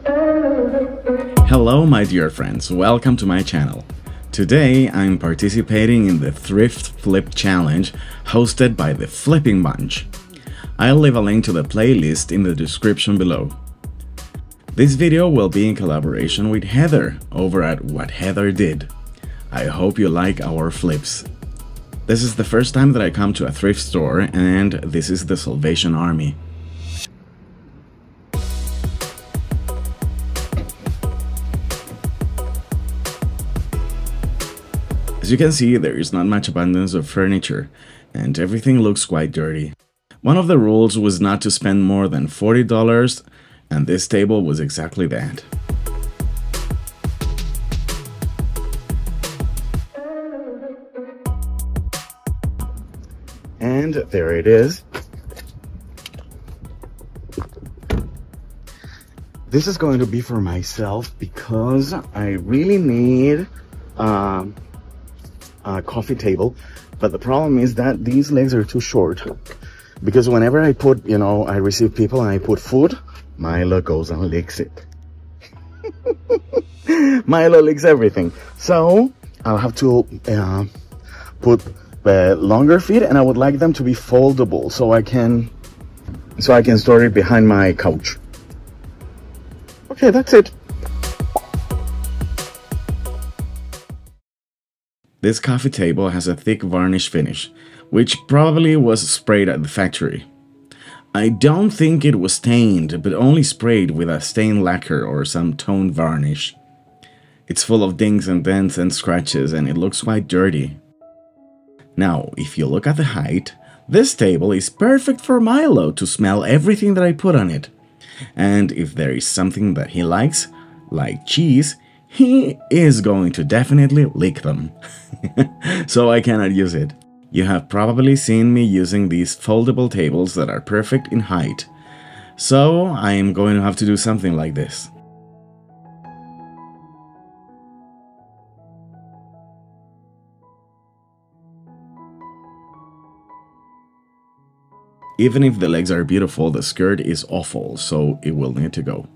Hello my dear friends, welcome to my channel. Today I'm participating in the Thrift Flip challenge hosted by the Flipping Bunch. I'll leave a link to the playlist in the description below. This video will be in collaboration with Heather over at What Heather Did. I hope you like our flips. This is the first time that I come to a thrift store, and this is the Salvation Army. As you can see, there is not much abundance of furniture, and everything looks quite dirty. One of the rules was not to spend more than $40, and this table was exactly that. And there it is. This is going to be for myself because I really need a coffee table, but the problem is that these legs are too short. Because whenever I put, I receive people and I put food, Milo goes and licks it. Milo licks everything. So I'll have to put longer feet, and I would like them to be foldable so I can store it behind my couch. Okay, that's it. This coffee table has a thick varnish finish, which probably was sprayed at the factory. I don't think it was stained, but only sprayed with a stain lacquer or some toned varnish. It's full of dings and dents and scratches, and it looks quite dirty. Now, if you look at the height, this table is perfect for Milo to smell everything that I put on it. And if there is something that he likes, like cheese, he is going to definitely lick them. So I cannot use it. You have probably seen me using these foldable tables that are perfect in height. So I am going to have to do something like this. Even if the legs are beautiful, the skirt is awful, so it will need to go.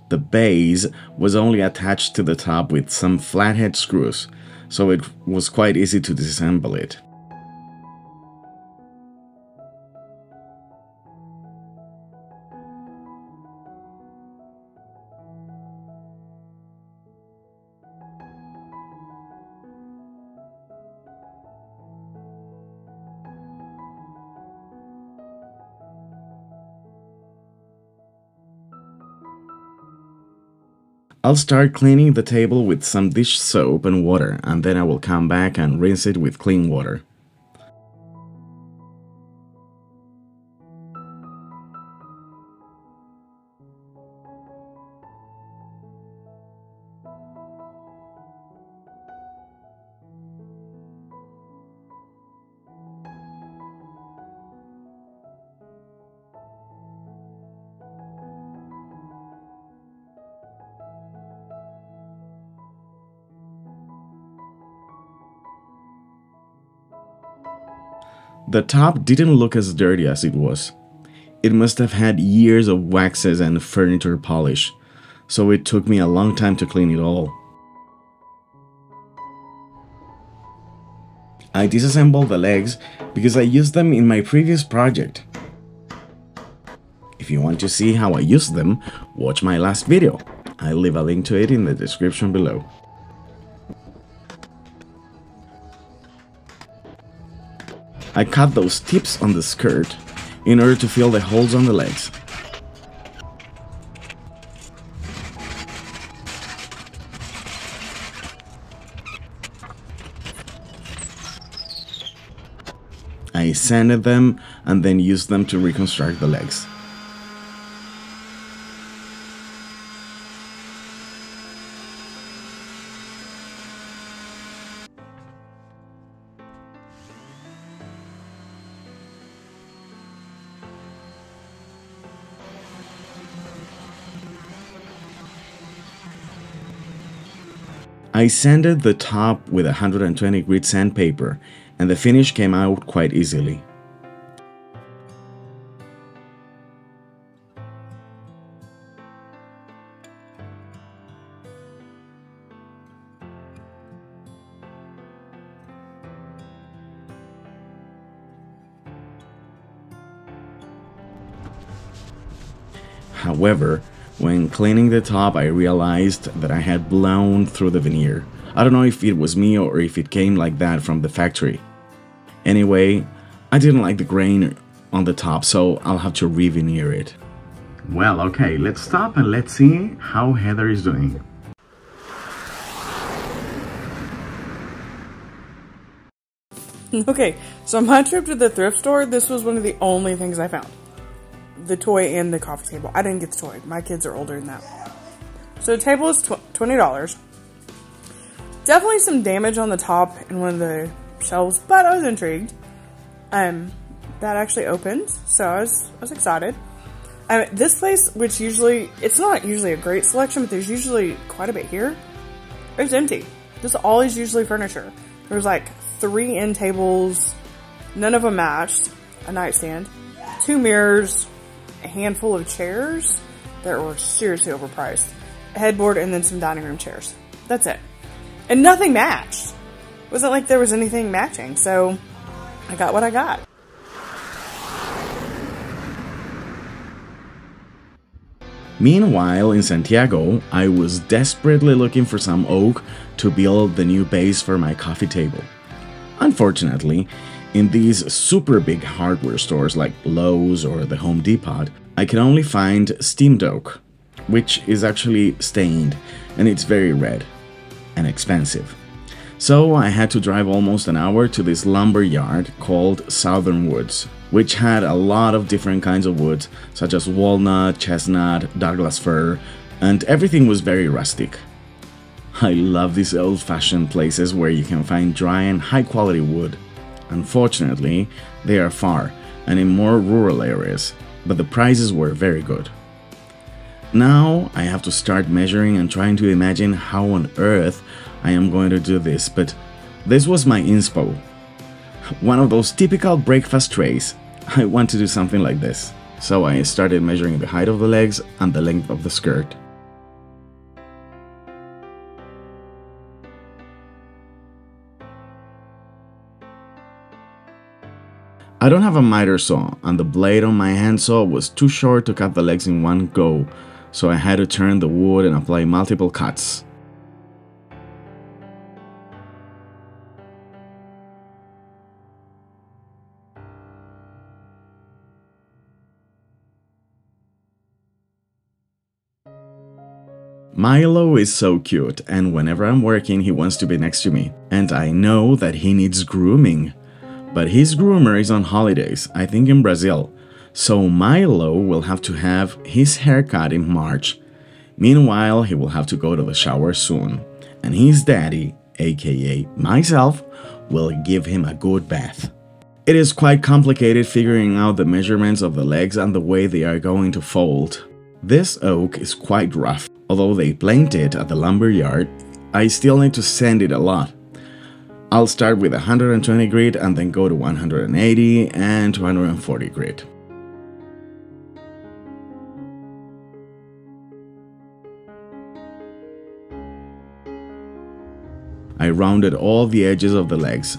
The base was only attached to the top with some flathead screws, so it was quite easy to disassemble it. I'll start cleaning the table with some dish soap and water, and then I will come back and rinse it with clean water. The top didn't look as dirty as it was. It must have had years of waxes and furniture polish, so it took me a long time to clean it all. I disassembled the legs because I used them in my previous project. If you want to see how I used them, watch my last video. I'll leave a link to it in the description below. I cut those tips on the skirt in order to fill the holes on the legs. I sanded them and then used them to reconstruct the legs. I sanded the top with 120 grit sandpaper, and the finish came out quite easily. However, when cleaning the top, I realized that I had blown through the veneer. I don't know if it was me or if it came like that from the factory. Anyway, I didn't like the grain on the top, so I'll have to re-veneer it. Well, okay, let's stop and let's see how Heather is doing. Okay, so on my trip to the thrift store, this was one of the only things I found. The toy and the coffee table. I didn't get the toy. My kids are older than that. So the table is $20. Definitely some damage on the top in one of the shelves, but I was intrigued. That actually opened, so I was excited. This place, which usually, it's not usually a great selection, but there's usually quite a bit here. It's empty. This is always usually furniture. There's like 3 end tables, none of them matched, a nightstand, 2 mirrors, a handful of chairs that were seriously overpriced, a headboard, and then some dining room chairs. That's it. And nothing matched. It wasn't like there was anything matching, so I got what I got. Meanwhile, in Santiago, I was desperately looking for some oak to build the new base for my coffee table. Unfortunately, in these super big hardware stores like Lowe's or the Home Depot, I can only find steamed oak, which is actually stained, and it's very red and expensive. So I had to drive almost an hour to this lumber yard called Southern Woods, which had a lot of different kinds of woods, such as walnut, chestnut, Douglas fir, and everything was very rustic. I love these old-fashioned places where you can find dry and high-quality wood. Unfortunately, they are far and in more rural areas, but the prices were very good. Now I have to start measuring and trying to imagine how on earth I am going to do this, but this was my inspo. One of those typical breakfast trays. I want to do something like this. So I started measuring the height of the legs and the length of the skirt. I don't have a miter saw, and the blade on my handsaw was too short to cut the legs in one go, so I had to turn the wood and apply multiple cuts. Milo is so cute, and whenever I'm working he wants to be next to me, and I know that he needs grooming. But his groomer is on holidays, I think in Brazil, so Milo will have to have his haircut in March. Meanwhile, he will have to go to the shower soon, and his daddy, aka myself, will give him a good bath. It is quite complicated figuring out the measurements of the legs and the way they are going to fold. This oak is quite rough. Although they planed it at the lumber yard, I still need to sand it a lot. I'll start with 120 grit and then go to 180 and 240 grit. I rounded all the edges of the legs.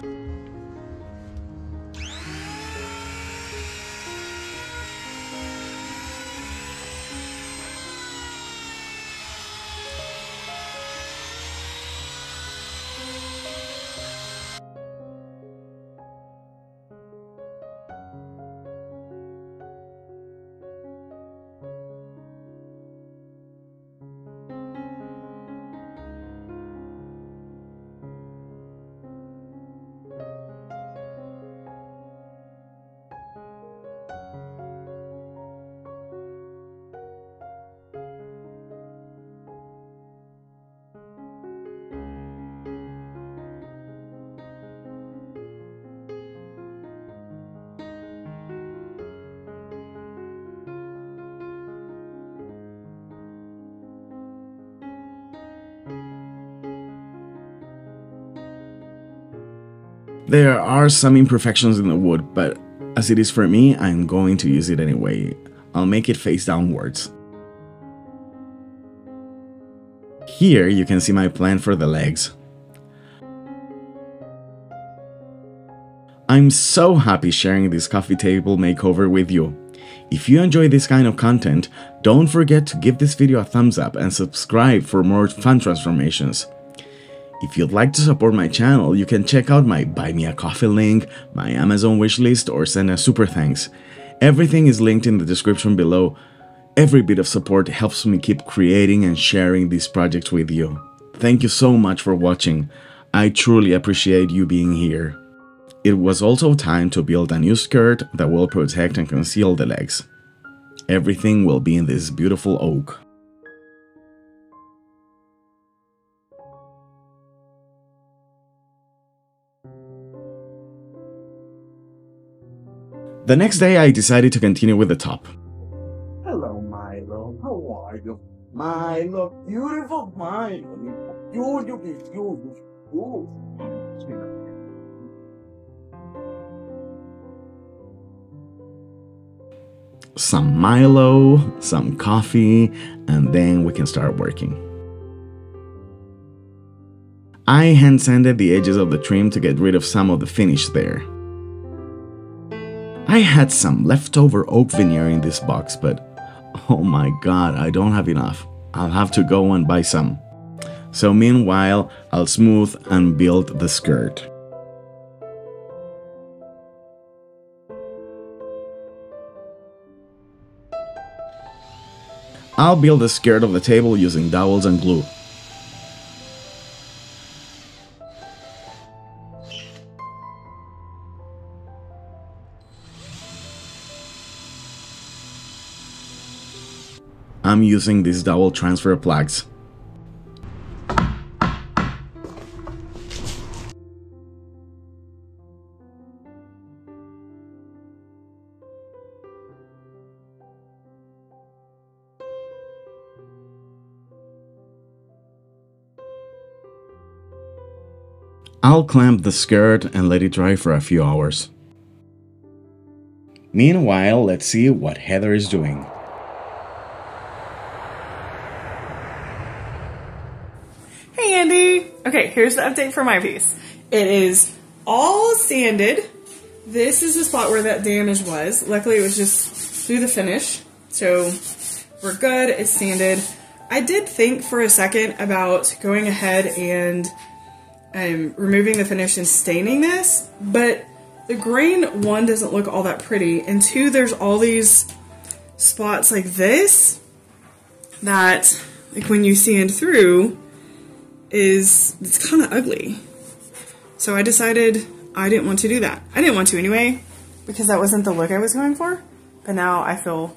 There are some imperfections in the wood, but as it is for me, I'm going to use it anyway. I'll make it face downwards. Here you can see my plan for the legs. I'm so happy sharing this coffee table makeover with you. If you enjoy this kind of content, don't forget to give this video a thumbs up and subscribe for more fun transformations. If you'd like to support my channel, you can check out my Buy Me a Coffee link, my Amazon wishlist, or send a super thanks. Everything is linked in the description below. Every bit of support helps me keep creating and sharing these projects with you. Thank you so much for watching. I truly appreciate you being here. It was also time to build a new skirt that will protect and conceal the legs. Everything will be in this beautiful oak. The next day I decided to continue with the top. Hello, Milo. How are you? Milo, beautiful Milo. Beautiful. Some Milo, some coffee, and then we can start working. I hand sanded the edges of the trim to get rid of some of the finish there. I had some leftover oak veneer in this box, but oh my god, I don't have enough. I'll have to go and buy some. So meanwhile, I'll smooth and build the skirt. I'll build the skirt of the table using dowels and glue. I'm using these dowel transfer plugs. I'll clamp the skirt and let it dry for a few hours. Meanwhile, let's see what Heather is doing. Hey Andy! Okay, here's the update for my piece. It is all sanded. This is the spot where that damage was. Luckily it was just through the finish. So we're good, it's sanded. I did think for a second about going ahead and removing the finish and staining this, but the grain, one, doesn't look all that pretty, and two, there's all these spots like this that, like when you sand through, it's kind of ugly. So I decided I didn't want to do that. I didn't want to anyway, because that wasn't the look I was going for, but now I don't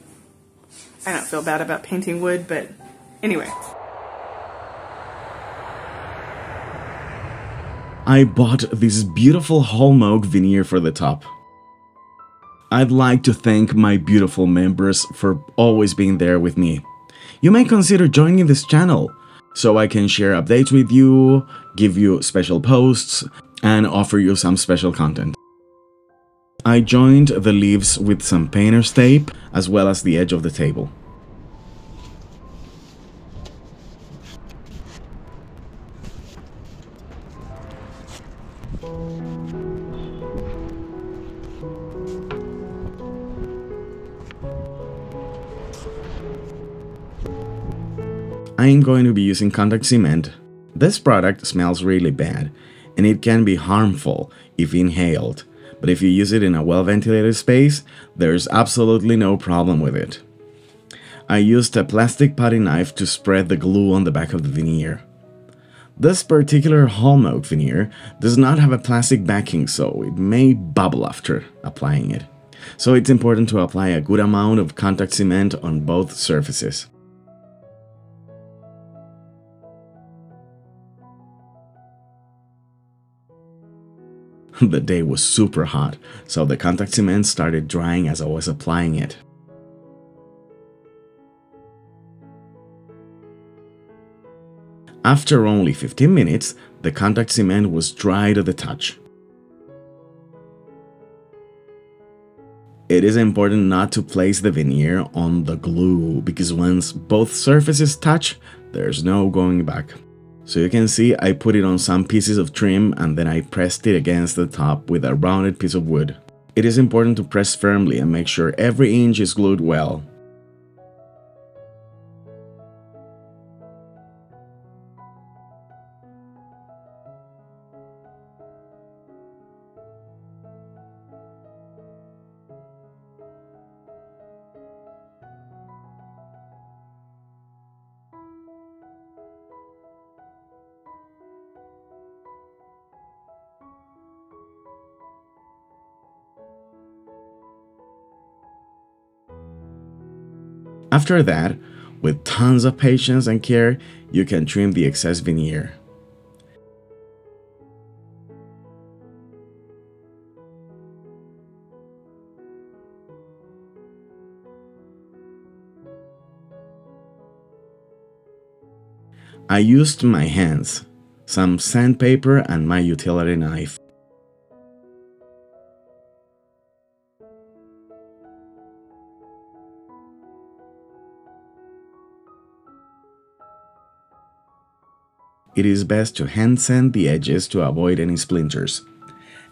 feel bad about painting wood, but anyway. I bought this beautiful holm oak veneer for the top. I'd like to thank my beautiful members for always being there with me. You may consider joining this channel, so I can share updates with you, give you special posts, and offer you some special content. I joined the leaves with some painter's tape, as well as the edge of the table. I'm going to be using contact cement. This product smells really bad, and it can be harmful if inhaled, but if you use it in a well-ventilated space, there's absolutely no problem with it. I used a plastic putty knife to spread the glue on the back of the veneer. This particular holm oak veneer does not have a plastic backing, so it may bubble after applying it. So it's important to apply a good amount of contact cement on both surfaces. The day was super hot, so the contact cement started drying as I was applying it. After only 15 minutes, the contact cement was dry to the touch. It is important not to place the veneer on the glue because once both surfaces touch, there's no going back. So you can see I put it on some pieces of trim and then I pressed it against the top with a rounded piece of wood. It is important to press firmly and make sure every inch is glued well. After that, with tons of patience and care, you can trim the excess veneer. I used my hands, some sandpaper and my utility knife. It is best to hand sand the edges to avoid any splinters.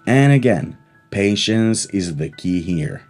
And again, patience is the key here.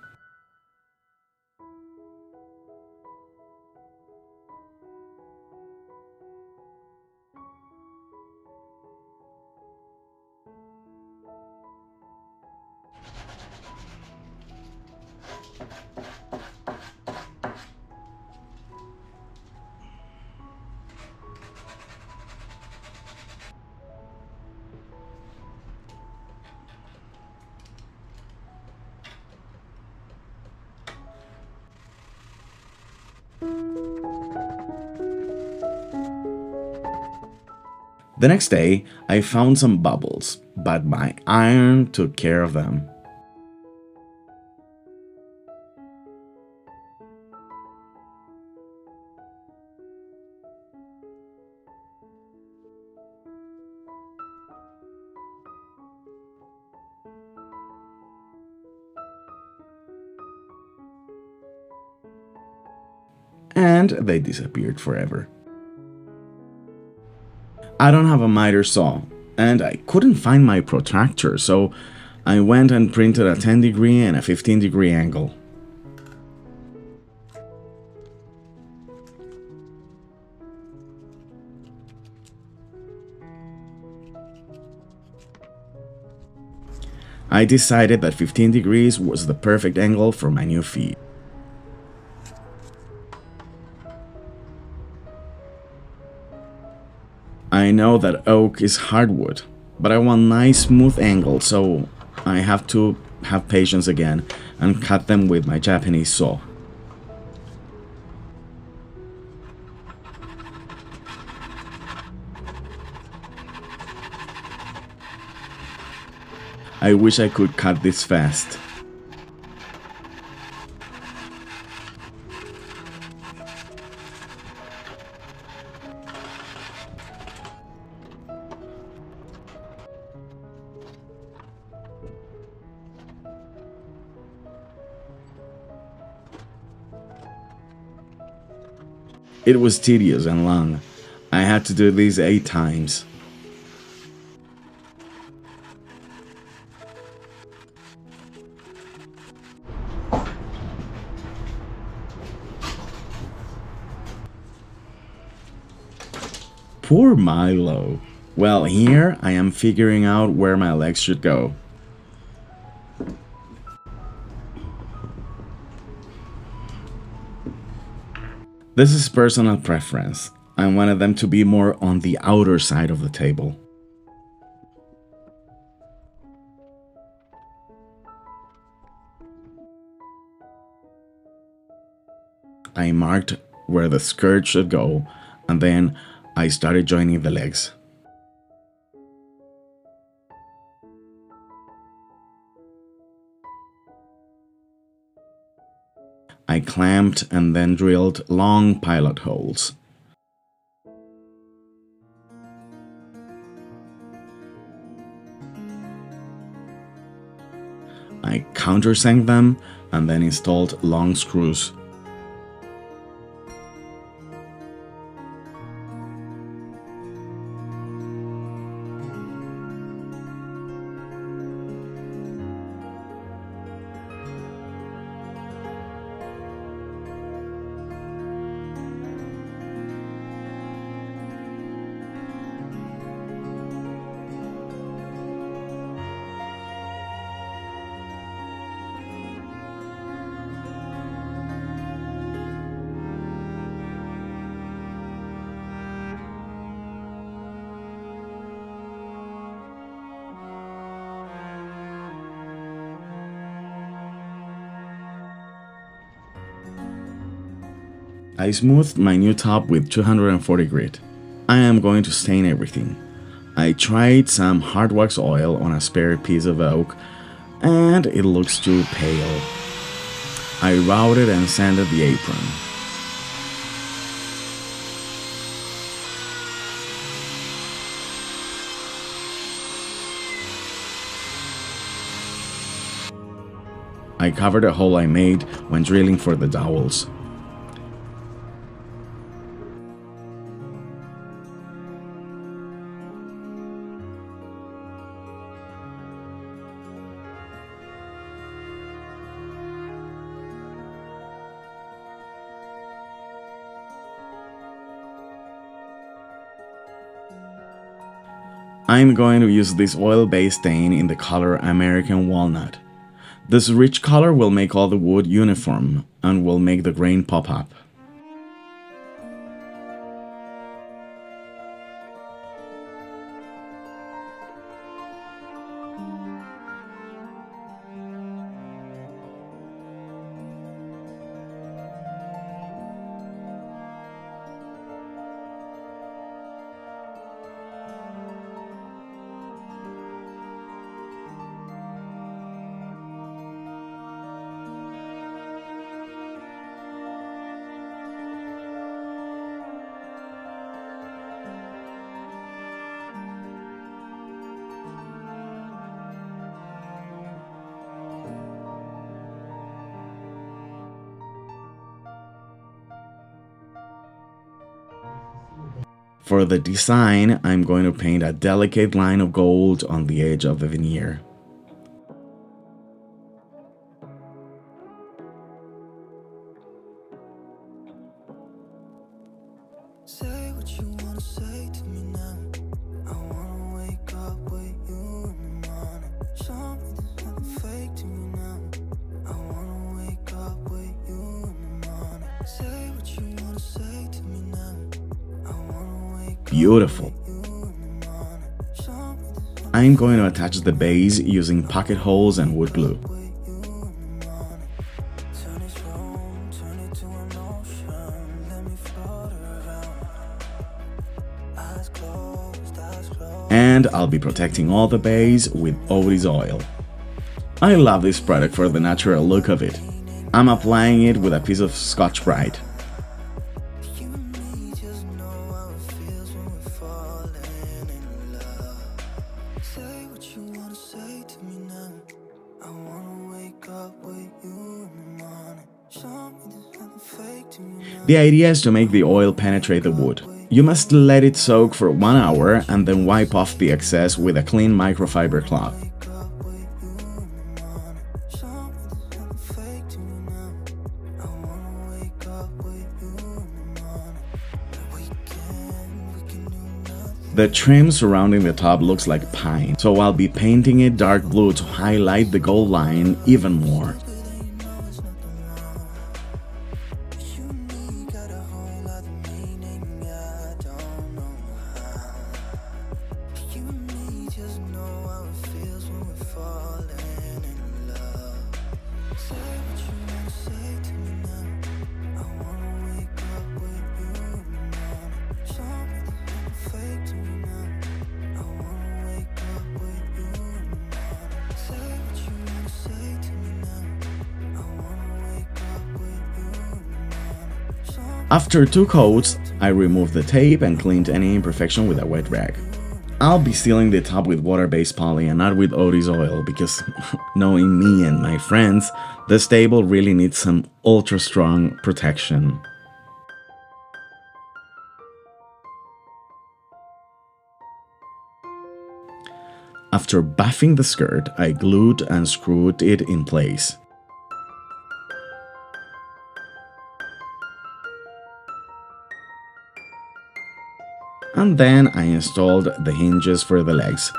The next day, I found some bubbles, but my iron took care of them. And they disappeared forever. I don't have a miter saw, and I couldn't find my protractor, so I went and printed a 10-degree and a 15-degree angle. I decided that 15 degrees was the perfect angle for my new feet. I know that oak is hardwood, but I want nice smooth angles, so I have to have patience again and cut them with my Japanese saw. I wish I could cut this fast. It was tedious and long. I had to do this 8 times. Poor Milo. Well, here I am figuring out where my legs should go. This is personal preference. I wanted them to be more on the outer side of the table. I marked where the skirt should go, and then I started joining the legs. I clamped and then drilled long pilot holes. I countersank them and then installed long screws. I smoothed my new top with 240 grit. I am going to stain everything. I tried some hard wax oil on a spare piece of oak and it looks too pale. I routed and sanded the apron. I covered a hole I made when drilling for the dowels. I'm going to use this oil-based stain in the color American Walnut. This rich color will make all the wood uniform and will make the grain pop up. For the design, I'm going to paint a delicate line of gold on the edge of the veneer. Say what you wanna say to me now. I wanna wake up with you in the morning. Show me there's nothing fake to me now. I wanna wake up with you in the morning. Say what you wanna say to me now. I wanna wake up. Beautiful. I'm going to attach the base using pocket holes and wood glue. And I'll be protecting all the base with Odie's oil. I love this product for the natural look of it. I'm applying it with a piece of Scotch-Brite. The idea is to make the oil penetrate the wood. You must let it soak for 1 hour and then wipe off the excess with a clean microfiber cloth. The trim surrounding the top looks like pine, so I'll be painting it dark blue to highlight the gold line even more. After 2 coats, I removed the tape and cleaned any imperfection with a wet rag. I'll be sealing the top with water-based poly and not with Otis oil because, knowing me and my friends, this table really needs some ultra-strong protection. After buffing the skirt, I glued and screwed it in place. And then I installed the hinges for the legs.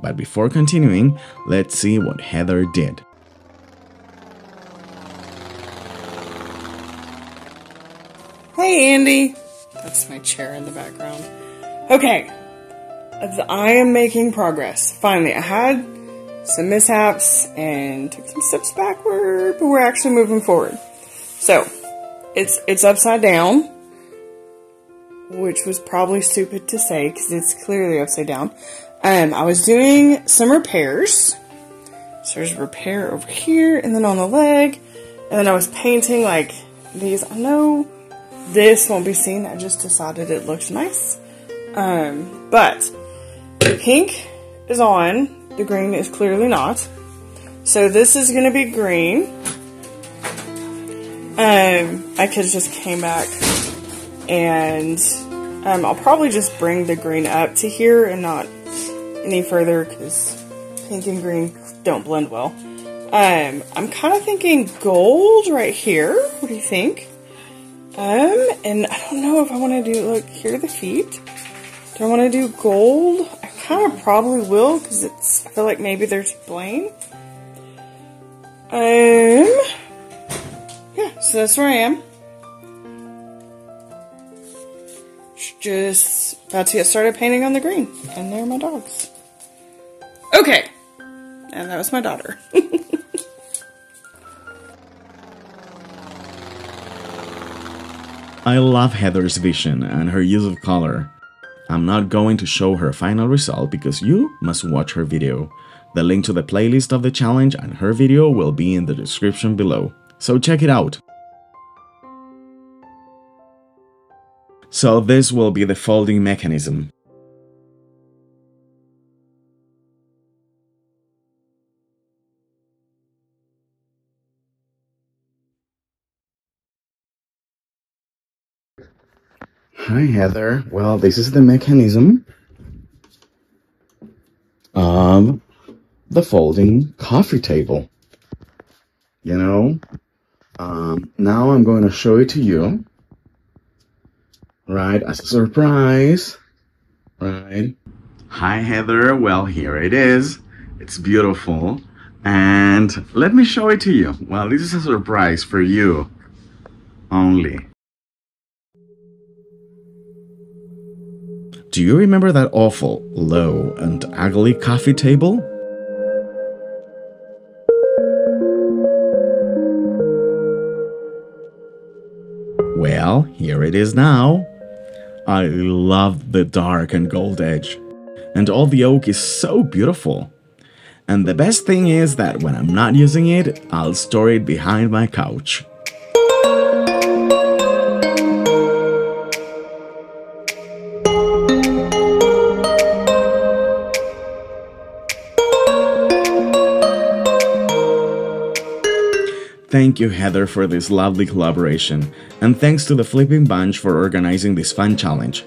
But before continuing, let's see what Heather did. Hey, Andy. That's my chair in the background. Okay. I am making progress. Finally, I had some mishaps and took some steps backward, but we're actually moving forward. So, it's upside down, which was probably stupid to say because it's clearly upside down. I was doing some repairs. So there's a repair over here and then on the leg. And then I was painting like these. I know this won't be seen. I just decided it looked nice. But the pink is on. The green is clearly not. So this is going to be green. I could just came back and I'll probably just bring the green up to here and not any further because pink and green don't blend well. I'm kind of thinking gold right here. What do you think? And I don't know if I want to do, look, here are the feet. Do I want to do gold? I kind of probably will because I feel like maybe there's plain. Yeah, so that's where I am. Just about to get started painting on the green. And there are my dogs. Okay. And that was my daughter. I love Heather's vision and her use of color. I'm not going to show her final result because you must watch her video. The link to the playlist of the challenge and her video will be in the description below. So check it out. So this will be the folding mechanism. Hi Heather, well this is the mechanism of the folding coffee table. You know, now I'm going to show it to you, right, as a surprise, right? Hi Heather, well here it is. It's beautiful. And let me show it to you. Well, this is a surprise for you only. Do you remember that awful, low, and ugly coffee table? Well, here it is now. I love the dark and gold edge. And all the oak is so beautiful. And the best thing is that when I'm not using it, I'll store it behind my couch. Thank you Heather for this lovely collaboration, and thanks to the Flipping Bunch for organizing this fun challenge.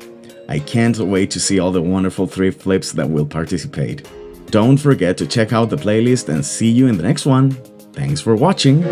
I can't wait to see all the wonderful thrift flips that will participate. Don't forget to check out the playlist and see you in the next one. Thanks for watching!